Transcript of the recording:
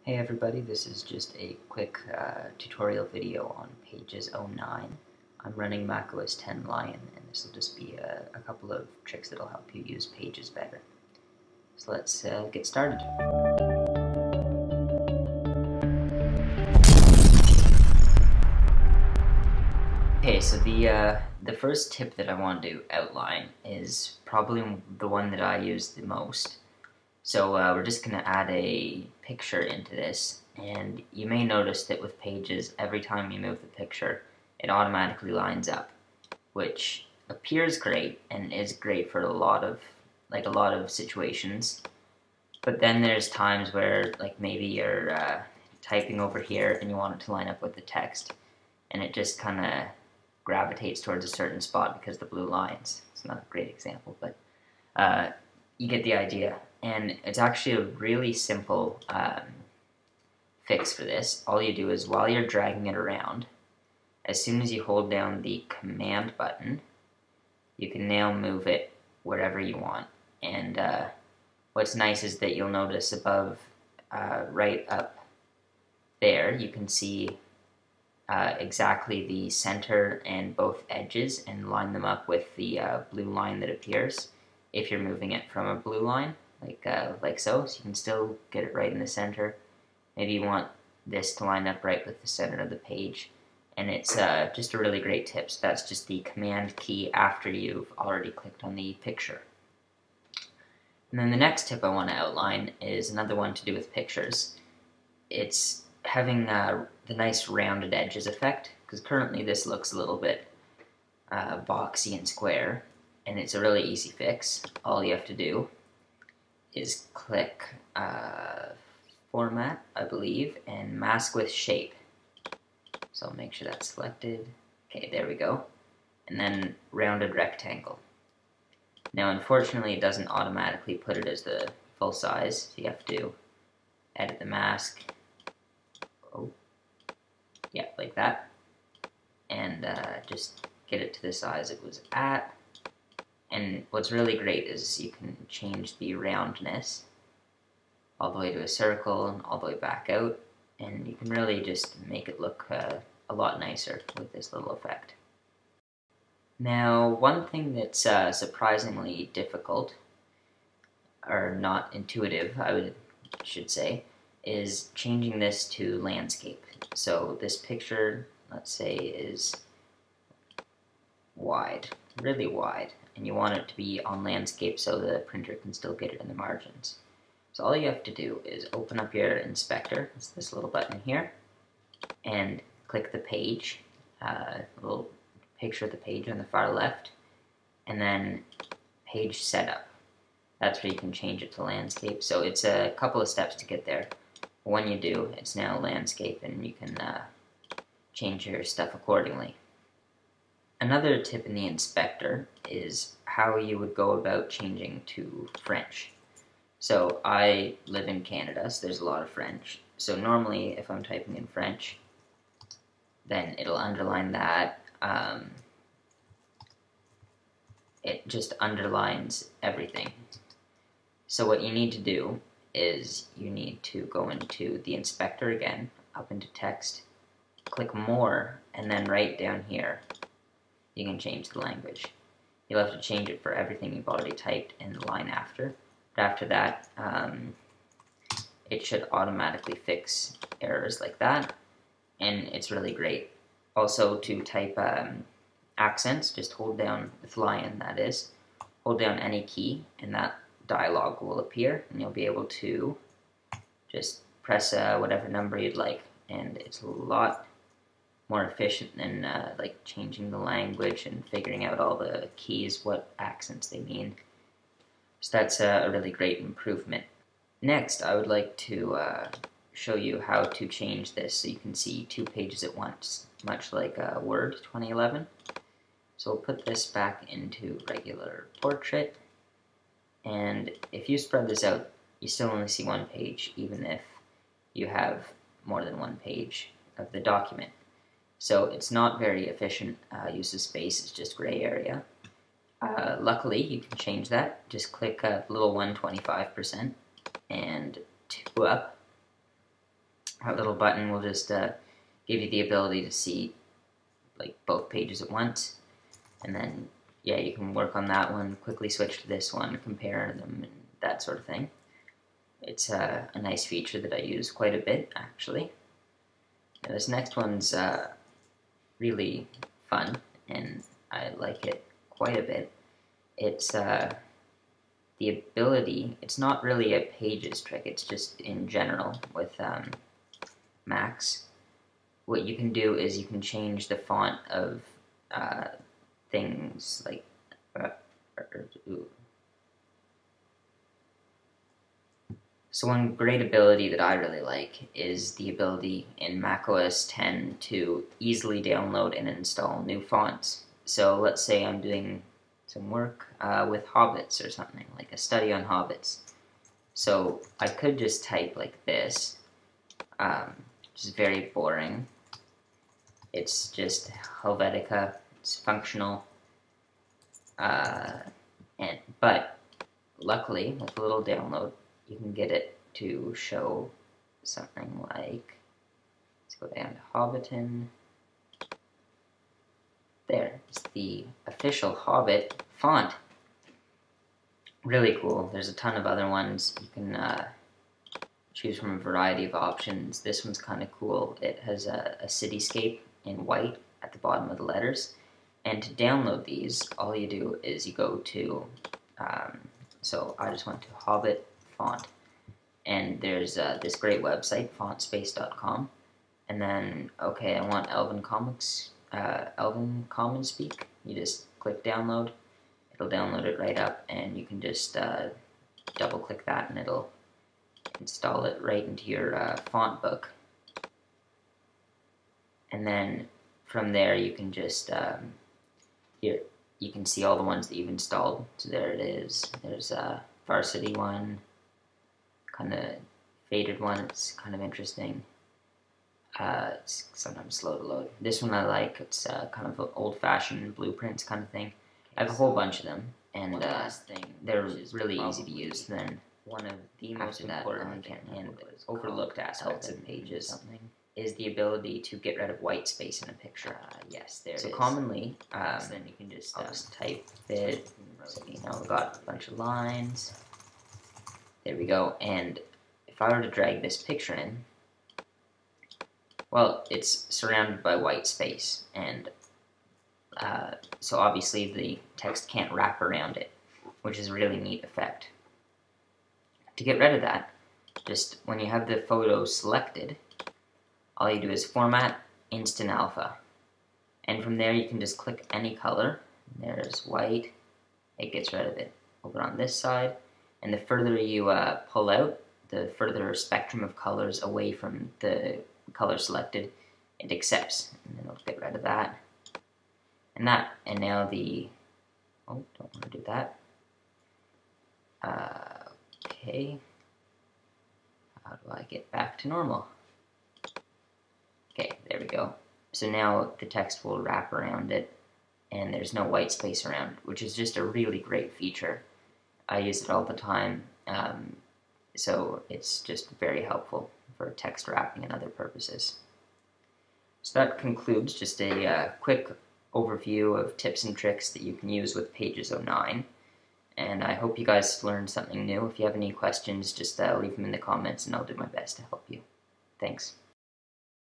Hey everybody, this is just a quick tutorial video on Pages 09. I'm running macOS 10 Lion, and this will just be a couple of tricks that will help you use Pages better. So let's get started. Okay, so the first tip that I want to outline is probably the one that I use the most. So we're just going to add a picture into this, and you may notice that with Pages, every time you move the picture, it automatically lines up, which appears great and is great for a lot of situations. But then there's times where maybe you're typing over here and you want it to line up with the text, and it just kind of gravitates towards a certain spot because of the blue lines. It's not a great example, but you get the idea. And it's actually a really simple fix for this. All you do is, while you're dragging it around, as soon as you hold down the command button, you can now move it wherever you want. And what's nice is that you'll notice above, right up there, you can see exactly the center and both edges and line them up with the blue line that appears if you're moving it from a blue line, like so. So you can still get it right in the center. Maybe you want this to line up right with the center of the page, and it's just a really great tip. So that's just the command key after you've already clicked on the picture. And then the next tip I want to outline is another one to do with pictures. It's having the nice rounded edges effect, because currently this looks a little bit boxy and square, and it's a really easy fix. All you have to do is click Format, I believe, and Mask with Shape. So I'll make sure that's selected. Okay, there we go. And then Rounded Rectangle. Now unfortunately it doesn't automatically put it as the full size, so you have to edit the mask. Oh, yeah, like that. And just get it to the size it was at. And what's really great is you can change the roundness all the way to a circle and all the way back out, and you can really just make it look a lot nicer with this little effect. Now, one thing that's surprisingly difficult, or not intuitive, should say, is changing this to landscape. So this picture, let's say, is wide, really wide, and you want it to be on landscape so the printer can still get it in the margins. So all you have to do is open up your inspector, it's this little button here, and click the page, a little picture of the page on the far left, and then page setup. That's where you can change it to landscape. So it's a couple of steps to get there. When you do, it's now landscape, and you can change your stuff accordingly. Another tip in the inspector is how you would go about changing to French. So I live in Canada, so there's a lot of French. So normally if I'm typing in French, then it'll underline that. It just underlines everything. So what you need to do is you need to go into the inspector again, up into text, click more, and then right down here you can change the language. You'll have to change it for everything you've already typed in the line after. But after that, it should automatically fix errors like that, and it's really great. Also, to type accents, just hold down, with Lion that is, hold down any key, and that dialog will appear, and you'll be able to just press whatever number you'd like, and it's a lot more efficient than changing the language and figuring out all the keys, what accents they mean. So that's a really great improvement. Next, I would like to show you how to change this so you can see two pages at once, much like Word 2011. So we'll put this back into regular portrait, and if you spread this out, you still only see one page, even if you have more than one page of the document. So it's not very efficient use of space, it's just gray area. Luckily, you can change that. Just click a little 125% and 2 up, That little button will just give you the ability to see like both pages at once, and then yeah, you can work on that one, quickly switch to this one, compare them, and that sort of thing. It's a nice feature that I use quite a bit, actually. Now, this next one's really fun, and I like it quite a bit. It's the ability, it's not really a pages trick, it's just in general with Macs. What you can do is you can change the font of things like So one great ability that I really like is the ability in macOS 10 to easily download and install new fonts. So let's say I'm doing some work with hobbits or something, like a study on hobbits. So I could just type like this, which is very boring. It's just Helvetica, it's functional, but luckily with a little download, you can get it to show something like, let's go down to Hobbiton. There, it's the official Hobbit font. Really cool. There's a ton of other ones. You can choose from a variety of options. This one's kind of cool. It has a cityscape in white at the bottom of the letters. And to download these, all you do is you go to, so I just went to Hobbit font. And there's this great website, fontspace.com. And then, okay, I want Elven Common Speak. You just click download. It'll download it right up, and you can just double click that, and it'll install it right into your font book. And then from there, you can just here you can see all the ones that you've installed. So there it is. There's a Varsity one. Kind of faded one, it's kind of interesting. It's sometimes slow to load. This one I like, it's kind of an old-fashioned blueprints kind of thing. I have a whole bunch of them, and they're really easy to use. Then one of the most important and overlooked aspects of Pages is the ability to get rid of white space in a picture. Yes, there it is. So commonly, then you can just, type it, so you know, we've got a bunch of lines. There we go, and if I were to drag this picture in, well, it's surrounded by white space, and so obviously the text can't wrap around it, which is a really neat effect. To get rid of that, just when you have the photo selected, all you do is Format, Instant Alpha, and from there you can just click any color. There's white, it gets rid of it. Over on this side, and the further you pull out, the further spectrum of colors away from the color selected it accepts. And then it'll get rid of that. And now the, oh, don't want to do that. Okay. How do I get back to normal? Okay, there we go. So now the text will wrap around it, and there's no white space around it, which is just a really great feature. I use it all the time, so it's just very helpful for text wrapping and other purposes. So that concludes just a quick overview of tips and tricks that you can use with Pages 09. And I hope you guys learned something new. If you have any questions, just leave them in the comments and I'll do my best to help you. Thanks.